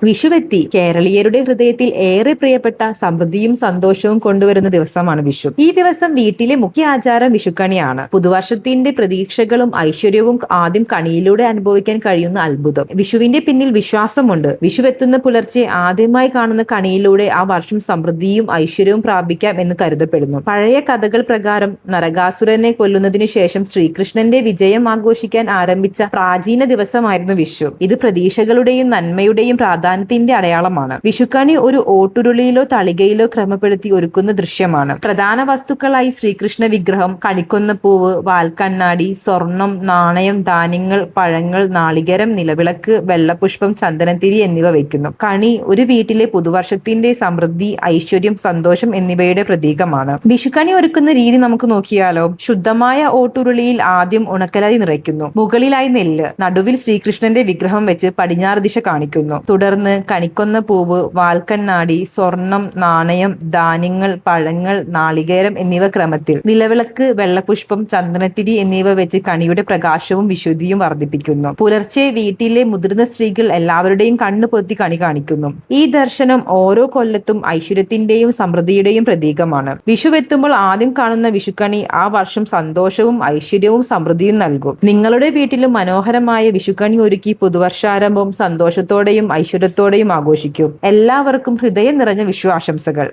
വിഷുവെത്തി കേരളീയരുടെ ഹൃദയത്തിൽ ഏറെ പ്രിയപ്പെട്ട സമൃദ്ധിയും സന്തോഷവും കൊണ്ടുവരുന്ന ദിവസമാണ് വിഷു. ഈ ദിവസം വീട്ടിലെ മുഖ്യ ആചാരം വിഷുക്കണിയാണ്. പുതുവർഷത്തിന്റെ പ്രതീക്ഷകളും ഐശ്വര്യവും ആദ്യം കണിയിലൂടെ അനുഭവിക്കാൻ കഴിയുന്ന അത്ഭുതം. വിഷുവിന്റെ പിന്നിൽ വിശ്വാസമുണ്ട്. വിഷുവെത്തുന്ന പുലർച്ചെ ആദ്യമായി കാണുന്ന കണിയിലൂടെ ആ വർഷം സമൃദ്ധിയും ഐശ്വര്യവും പ്രാപിക്കാം എന്ന് കരുതപ്പെടുന്നു. പഴയ കഥകൾ പ്രകാരം നരകാസുരനെ കൊല്ലുന്നതിനു ശേഷം ശ്രീകൃഷ്ണന്റെ വിജയം ആഘോഷിക്കാൻ ആരംഭിച്ച പ്രാചീന ദിവസമായിരുന്നു വിഷു. ഇത് പ്രതീക്ഷകളുടെയും നന്മയുടെയും പ്രാധാന്യത്തിന്റെ അടയാളമാണ്. വിഷുക്കണി ഒരു ഓട്ടുരുളിയിലോ തളികയിലോ ക്രമപ്പെടുത്തി ഒരുക്കുന്ന ദൃശ്യമാണ്. പ്രധാന വസ്തുക്കളായി ശ്രീകൃഷ്ണ വിഗ്രഹം, കണിക്കൊന്ന പൂവ്, വാൽക്കണ്ണാടി, സ്വർണം, നാണയം, ധാന്യങ്ങൾ, പഴങ്ങൾ, നാളികേരം, നിലവിളക്ക്, വെള്ളപുഷ്പം, ചന്ദനത്തിരി എന്നിവ വയ്ക്കുന്നു. കണി ഒരു വീട്ടിലെ പുതുവർഷത്തിന്റെ സമൃദ്ധി, ഐശ്വര്യം, സന്തോഷം എന്നിവയുടെ പ്രതീകമാണ്. വിഷുക്കണി ഒരുക്കുന്ന രീതി നമുക്ക് നോക്കിയാലോ. ശുദ്ധമായ ഓട്ടുരുളിയിൽ ആദ്യം ഉണക്കലരി നിറയ്ക്കുന്നു. മുകളിലായി നെല്ല്, നടുവിൽ ശ്രീകൃഷ്ണന്റെ വിഗ്രഹം വെച്ച് പടിഞ്ഞാറ് ദിശ കാണിക്കുന്നു. തുടർന്ന് കണിക്കൊന്ന പൂവ്, വാൽക്കണ്ണാടി, സ്വർണം, നാണയം, ധാന്യങ്ങൾ, പഴങ്ങൾ, നാളികേരം എന്നിവ ക്രമത്തിൽ, നിലവിളക്ക്, വെള്ളപുഷ്പം, ചന്ദനത്തിരി എന്നിവ വെച്ച് കണിയുടെ പ്രകാശവും വിശുദ്ധിയും വർദ്ധിപ്പിക്കുന്നു. പുലർച്ചെ വീട്ടിലെ മുതിർന്ന സ്ത്രീകൾ എല്ലാവരുടെയും കണ്ണു പൊത്തി കണി കാണിക്കുന്നു. ഈ ദർശനം ഓരോ കൊല്ലത്തും ഐശ്വര്യത്തിന്റെയും സമൃദ്ധിയുടെയും പ്രതീകമാണ്. വിഷുവെത്തുമ്പോൾ ആദ്യം കാണുന്ന വിഷുക്കണി ആ വർഷം സന്തോഷവും ഐശ്വര്യവും സമൃദ്ധിയും നൽകും. നിങ്ങളുടെ വീട്ടിലും മനോഹരമായ വിഷുക്കണി ഒരുക്കി പുതുവർഷാരംഭം സന്തോഷത്തോടെയും ഐശ്വര്യത്തോടെയും ആഘോഷിക്കും. എല്ലാവർക്കും ഹൃദയം നിറഞ്ഞ വിഷു ആശംസകൾ.